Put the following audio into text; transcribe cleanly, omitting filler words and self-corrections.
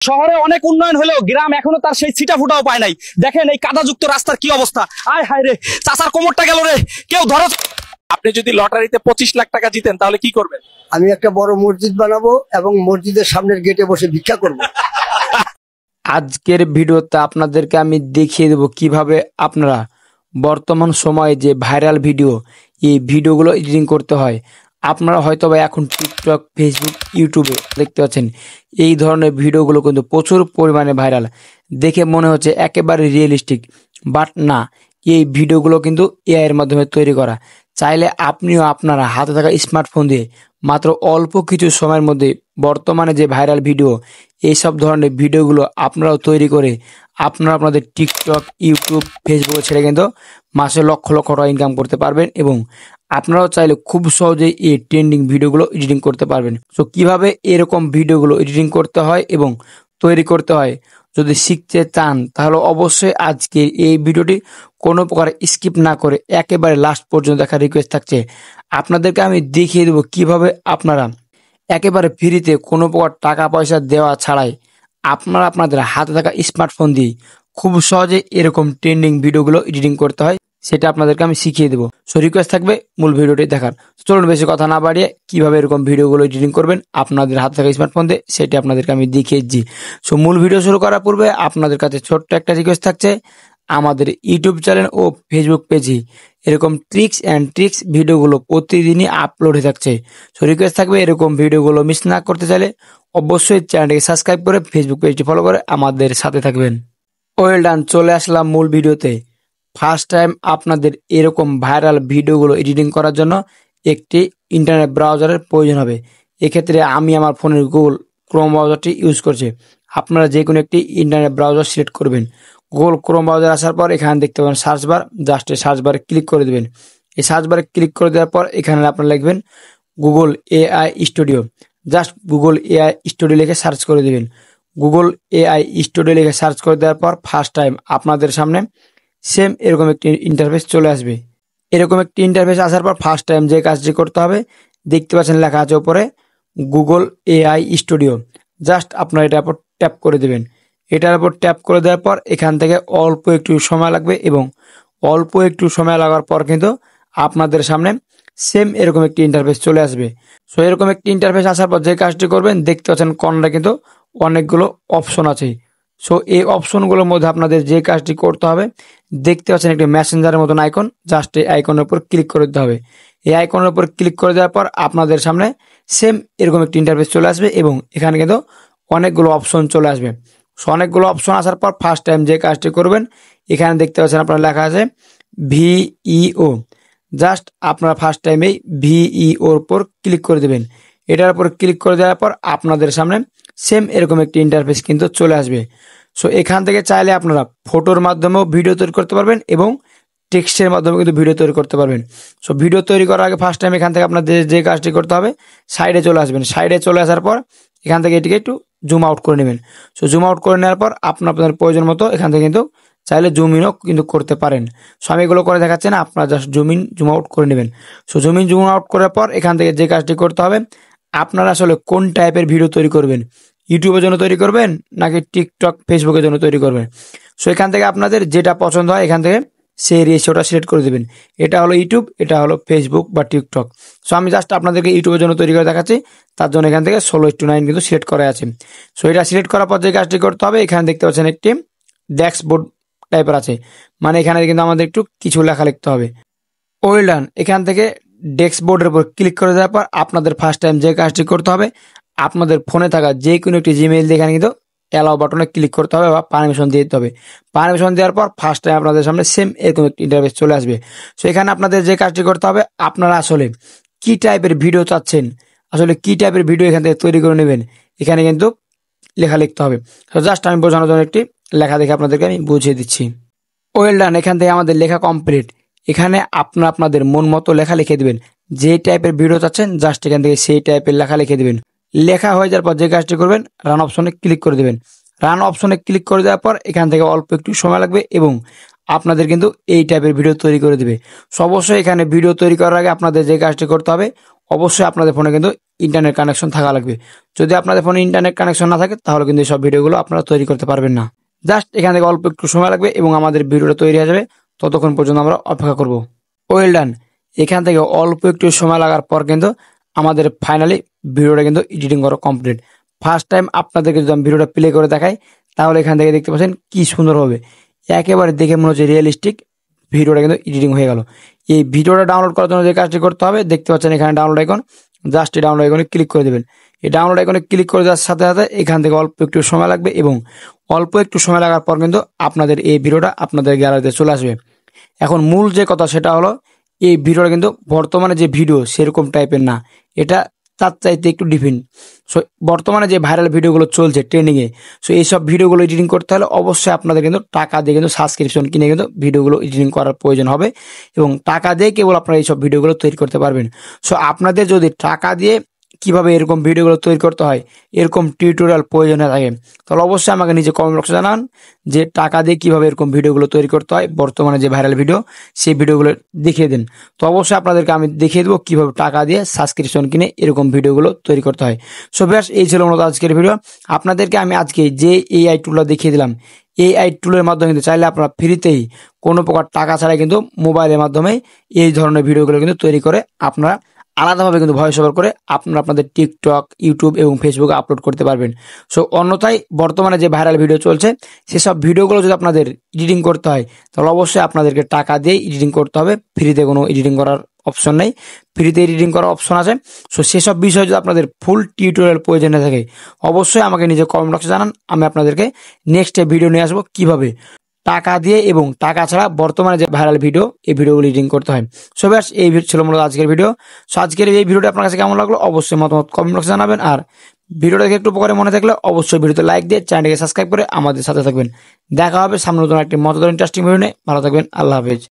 শহরে অনেক উন্নয়ন হলেও গ্রাম এখনো তার সেই ছিটা ফুটাও পায় নাই। দেখেন এই কাদাযুক্ত রাস্তার কি অবস্থা। আয় হায় রে, চাচার কোমরটা গেল রে, কেউ ধরো। আপনি যদি লটারিতে 25 লাখ টাকা জিতেন তাহলে কি করবেন? আমি একটা বড় মসজিদ বানাবো এবং মসজিদের সামনের গেটে বসে ভিক্ষা করব। আজকের ভিডিওতে আপনাদেরকে আমি দেখিয়ে দেব কিভাবে আপনারা বর্তমান সময়ে যে ভাইরাল ভিডিও, এই ভিডিওগুলো এডিটিং করতে হয়। আপনারা হয়তো বা এখন টিকটক, ফেসবুক, ইউটিউবে দেখতে পাচ্ছেন এই ধরনের ভিডিওগুলো কিন্তু প্রচুর পরিমাণে ভাইরাল। দেখে মনে হচ্ছে একেবারে রিয়েলিস্টিক, বাট না, এই ভিডিওগুলো কিন্তু এআই এর মাধ্যমে তৈরি করা। চাইলে আপনিও আপনারা হাতে থাকা স্মার্টফোন দিয়ে মাত্র অল্প কিছু সময়ের মধ্যে বর্তমানে যে ভাইরাল ভিডিও, এইসব ধরনের ভিডিওগুলো আপনারাও তৈরি করে আপনারা আপনাদের টিকটক, ইউটিউব, ফেসবুকে ছেড়ে কিন্তু মাসে লক্ষ লক্ষ টাকা ইনকাম করতে পারবেন এবং আপনারাও চাইলে খুব সহজেই এই ট্রেন্ডিং ভিডিওগুলো এডিটিং করতে পারবেন। সো কিভাবে এরকম ভিডিওগুলো এডিটিং করতে হয় এবং তৈরি করতে হয় যদি শিখতে চান, তাহলে অবশ্যই আজকে এই ভিডিওটি কোনো প্রকার স্কিপ না করে একেবারে লাস্ট পর্যন্ত দেখার রিকোয়েস্ট থাকছে। আপনাদেরকে আমি দেখিয়ে দেবো কিভাবে আপনারা একেবারে ফ্রিতে কোনো প্রকার টাকা পয়সা দেওয়া ছাড়াই আপনারা আপনাদের হাতে থাকা স্মার্টফোন দিয়ে খুব সহজে এরকম ট্রেন্ডিং ভিডিওগুলো এডিটিং করতে হয়, সেটা আপনাদেরকে আমি শিখিয়ে দেবো। সো রিকোয়েস্ট থাকবে মূল ভিডিওটি দেখার। চলুন বেশি কথা না বাড়িয়ে কিভাবে এরকম ভিডিওগুলো এডিটিং করবেন আপনাদের হাতে থাকা স্মার্টফোন দিয়ে, সেটা আপনাদেরকে আমি দেখিয়েছি। সো মূল ভিডিও শুরু করার পূর্বে আপনাদের কাছে ছোট্ট একটা রিকোয়েস্ট থাকছে, আমাদের ইউটিউব চ্যানেল ও ফেসবুক পেজে এরকম ট্রিক্স ভিডিওগুলো প্রতিদিনই আপলোড হয়ে থাকছে। সো রিকোয়েস্ট থাকবে এরকম ভিডিওগুলো মিস না করতে চাইলে অবশ্যই চ্যানেলটিকে সাবস্ক্রাইব করে ফেসবুক পেজটি ফলো করে আমাদের সাথে থাকবেন। ওয়েল ডান, চলে আসলাম মূল ভিডিওতে। ফার্স্ট টাইম আপনাদের এরকম ভাইরাল ভিডিওগুলো এডিটিং করার জন্য একটি ইন্টারনেট ব্রাউজারের প্রয়োজন হবে। এক্ষেত্রে আমি আমার ফোনের গুগল ক্রোম ব্রাউজারটি ইউজ করছি। আপনারা যে কোনো একটি ইন্টারনেট ব্রাউজার সিলেক্ট করবেন। গুগল ক্রোম ব্রাউজার আসার পর এখানে দেখতে পাবেন সার্চ বার, জাস্ট সার্চ বারে ক্লিক করে দেবেন। এই সার্চ বারে ক্লিক করে দেওয়ার পর এখানে আপনারা লিখবেন Google AI studio. Just Google AI studio লিখে সার্চ করে দেবেন। গুগল এআই স্টুডিও লিখে সার্চ করে দেওয়ার পর ফার্স্ট টাইম আপনাদের সামনে সেম এরকম একটি ইন্টারফেস চলে আসবে। এরকম একটি ইন্টারফেস আসার পর ফার্স্ট টাইম যে কাজটি করতে হবে, দেখতে পাচ্ছেন লেখা আছে উপরে গুগল এআই স্টুডিও। জাস্ট আপনারা এটার উপর ট্যাপ করে দেবেন। এটার উপর ট্যাপ করে দেওয়ার পর এখান থেকে অল্প একটু সময় লাগবে এবং অল্প একটু সময় লাগার পর কিন্তু আপনাদের সামনে সেম এরকম একটি ইন্টারফেস চলে আসবে। সো এরকম একটি ইন্টারফেস আসার পর যে কাজটি করবেন, দেখতে পাচ্ছেন কর্নারে কিন্তু অনেকগুলো অপশন আছে। সো এই অপশনগুলোর মধ্যে আপনাদের যে কাজটি করতে হবে, দেখতে পাচ্ছেন একটি মেসেঞ্জারের মতন আইকন, জাস্ট এই আইকনের উপর ক্লিক করে দিতে হবে। এই আইকনের উপর ক্লিক করে দেওয়ার পর আপনাদের সামনে সেম এরকম একটি ইন্টারফেস চলে আসবে এবং এখানে কিন্তু অনেকগুলো অপশন চলে আসবে। সো অনেকগুলো অপশন আসার পর ফার্স্ট টাইম যে কাজটি করবেন, এখানে দেখতে পাচ্ছেন আপনার লেখা আছে ভিইও। জাস্ট আপনারা ফার্স্ট টাইমেই ভিইওর উপর ক্লিক করে দেবেন। এটার উপর ক্লিক করে দেওয়ার পর আপনাদের সামনে সেম এরকম একটি ইন্টারফেস কিন্তু চলে আসবে। সো এখান থেকে চাইলে আপনারা ফটোর মাধ্যমেও ভিডিও তৈরি করতে পারবেন এবং টেক্সটের মাধ্যমে কিন্তু ভিডিও তৈরি করতে পারবেন। সো ভিডিও তৈরি করার আগে ফার্স্ট টাইম এখান থেকে আপনাদের যে কাজটি করতে হবে, সাইডে চলে আসবেন। সাইডে চলে আসার পর এখান থেকে এটিকে একটু জুম আউট করে নেবেন। সো জুম আউট করে নেওয়ার পর আপনাদের প্রয়োজন মতো এখান থেকে কিন্তু চাইলে জুম ইনও কিন্তু করতে পারেন। সো আমি এগুলো করে দেখাচ্ছি না, আপনারা just zoom in zoom out করে নেবেন। So zoom in zoom out করার পর এখান থেকে যে কাজটি করতে হবে, আপনারা আসলে কোন টাইপের ভিডিও তৈরি করবেন, ইউটিউবের জন্য তৈরি করবেন নাকি টিকটক, ফেসবুকের জন্য তৈরি করবেন। সো এখান থেকে আপনাদের যেটা পছন্দ হয় এখান থেকে সেই রেশিওটা সিলেক্ট করে দেবেন। এটা হলো ইউটিউব, এটা হলো ফেসবুক বা টিকটক। সো আমি জাস্ট আপনাদেরকে ইউটিউবের জন্য তৈরি করে দেখাচ্ছি, তার জন্য এখান থেকে 16:9 কিন্তু সিলেক্ট করা আছে। সো এটা সিলেক্ট করার পর যে কাজটি করতে হবে, এখানে দেখতে পাচ্ছেন একটি ড্যাশবোর্ড টাইপের আছে, মানে এখানে কিন্তু আমাদের একটু কিছু লেখা লিখতে হবে। ওয়েল ডান, এখান থেকে ডেস্কবোর্ডের উপর ক্লিক করে দেওয়ার পর আপনাদের ফার্স্ট টাইম যে কাজটি করতে হবে, আপনাদের ফোনে থাকা যে কোনো একটি জিমেইল দিয়ে এখানে কিন্তু অ্যালাও বাটনে ক্লিক করতে হবে বা পারমিশন দিয়ে দিতে হবে। পারমিশন দেওয়ার পর ফার্স্ট টাইম আপনাদের সামনে সেম এরকম একটি ইন্টারফেস চলে আসবে। সো এখানে আপনাদের যে কাজটি করতে হবে, আপনারা আসলে কি টাইপের ভিডিও চাচ্ছেন, আসলে কি টাইপের ভিডিও এখান থেকে তৈরি করে নেবেন, এখানে কিন্তু লেখা লিখতে হবে। তো জাস্ট আমি বোঝানোর জন্য একটি লেখা দেখে আপনাদেরকে আমি বুঝিয়ে দিচ্ছি। ওয়েল ডান, এখান থেকে আমাদের লেখা কমপ্লিট। এখানে আপনারা আপনাদের মন মতো লেখা লিখে দিবেন। যে টাইপের ভিডিও চাচ্ছেন জাস্ট এখান থেকে সেই টাইপের লেখা লিখে দিবেন। লেখা হয়ে যাওয়ার পর যে কাজটি করবেন, রান অপশনে ক্লিক করে দেবেন। রান অপশনে ক্লিক করে দেওয়ার পর এখান থেকে অল্প একটু সময় লাগবে এবং আপনাদের কিন্তু এই টাইপের ভিডিও তৈরি করে দেবে। সো অবশ্যই এখানে ভিডিও তৈরি করার আগে আপনাদের যে কাজটি করতে হবে, অবশ্যই আপনাদের ফোনে কিন্তু ইন্টারনেট কানেকশন থাকা লাগবে। যদি আপনাদের ফোনে ইন্টারনেট কানেকশন না থাকে তাহলে কিন্তু এই সব ভিডিওগুলো আপনারা তৈরি করতে পারবেন না। জাস্ট এখান থেকে অল্প একটু সময় লাগবে এবং আমাদের ভিডিওটা তৈরি হয়ে যাবে, ততক্ষণ পর্যন্ত আমরা অপেক্ষা করব। Well done. এখান থেকে অল্প একটু সময় লাগার পর কিন্তু আমাদের ফাইনালি ভিডিওটা কিন্তু এডিটিং করা কমপ্লিট। ফার্স্ট টাইম আপনাদেরকে যদি আমি ভিডিওটা প্লে করে দেখাই তাহলে এখান থেকে দেখতে পাচ্ছেন কি সুন্দর হবে, একেবারে দেখে মনে হচ্ছে রিয়েলিস্টিক ভিডিওটা কিন্তু এডিটিং হয়ে গেল। এই ভিডিওটা ডাউনলোড করার জন্য যে কাজটি করতে হবে দেখতে পাচ্ছেন এখানে ডাউনলোড আইকন, জাস্ট এই ডাউনলোড আইকনে ক্লিক করে দেবেন। এই ডাউনলোড আইকনে ক্লিক করে দেওয়ার সাথে সাথে এখান থেকে অল্প একটু সময় লাগবে এবং অল্প একটু সময় লাগার পর কিন্তু আপনাদের এই ভিডিওটা আপনাদের গ্যালারিতে চলে আসবে। এখন মূল যে কথা সেটা হলো এই ভিডিওটা কিন্তু বর্তমানে যে ভিডিও সেরকম টাইপের না, এটা তার চাইতে একটু ডিফারেন্ট। সো বর্তমানে যে ভাইরাল ভিডিওগুলো চলছে ট্রেন্ডিংয়ে, সো এইসব ভিডিওগুলো এডিটিং করতে হলে অবশ্যই আপনাদের কিন্তু টাকা দিয়ে কিন্তু সাবস্ক্রিপশন কিনে কিন্তু ভিডিওগুলো এডিটিং করার প্রয়োজন হবে এবং টাকা দিয়ে কেবল আপনারা এইসব ভিডিওগুলো তৈরি করতে পারবেন। সো আপনাদের যদি টাকা দিয়ে কিভাবে এরকম ভিডিওগুলো তৈরি করতে হয় এরকম টিউটোরিয়াল প্রয়োজন হয়ে থাকে তাহলে অবশ্যই আমাকে নিচে কমেন্ট বক্সে জানান যে টাকা দিয়ে কিভাবে এরকম ভিডিওগুলো তৈরি করতে হয়, বর্তমানে যে ভাইরাল ভিডিও সেই ভিডিওগুলো দেখিয়ে দিন। তো অবশ্যই আপনাদেরকে আমি দেখিয়ে দেবো কিভাবে টাকা দিয়ে সাবস্ক্রিপশন কিনে এরকম ভিডিওগুলো তৈরি করতে হয়। সো ব্যাস এই ছিল মূলত আজকের ভিডিও। আপনাদেরকে আমি আজকে যে এআই টুলটা দেখিয়ে দিলাম, এআই টুলের মাধ্যমে কিন্তু চাইলে আপনারা ফ্রিতেই কোনো প্রকার টাকা ছাড়াই কিন্তু মোবাইলের মাধ্যমে এই ধরনের ভিডিওগুলো কিন্তু তৈরি করে আপনারা আলাদাভাবে কিন্তু ভয়েস ওভার করে আপনারা আপনাদের টিকটক, ইউটিউব এবং ফেসবুকে আপলোড করতে পারবেন। সো অন্যথায় বর্তমানে যে ভাইরাল ভিডিও চলছে সেসব ভিডিওগুলো যদি আপনাদের এডিটিং করতে হয় তাহলে অবশ্যই আপনাদেরকে টাকা দিয়ে এডিটিং করতে হবে, ফ্রিতে কোনো এডিটিং করার অপশন নেই, ফ্রিতে এডিটিং করার অপশন আছে। সো সেসব বিষয়ে যদি আপনাদের ফুল টিউটোরিয়াল প্রয়োজন হয়ে থাকে অবশ্যই আমাকে নিজে কমেন্ট বক্সে জানান, আমি আপনাদেরকে নেক্সট ভিডিও নিয়ে আসবো কিভাবে টাকা দিয়ে এবং টাকা ছাড়া বর্তমানে যে ভাইরাল ভিডিও এই ভিডিওগুলো এডিটিং করতে হয়। সো ব্যাস এই ছিল মূলত আজকের ভিডিও। সো আজকের এই ভিডিওটা আপনার কাছে কেমন লাগলো অবশ্যই মতামত কমেন্ট বক্সে জানাবেন, আর ভিডিওটা দেখে একটু উপকারে মনে থাকলে অবশ্যই ভিডিওতে লাইক দিয়ে চ্যানেলটিকে সাবস্ক্রাইব করে আমাদের সাথে থাকবেন। দেখা হবে সামনে নতুন একটি মজাদার ইন্টারেস্টিং ভিডিও নিয়ে। ভালো থাকবেন, আল্লাহ হাফেজ।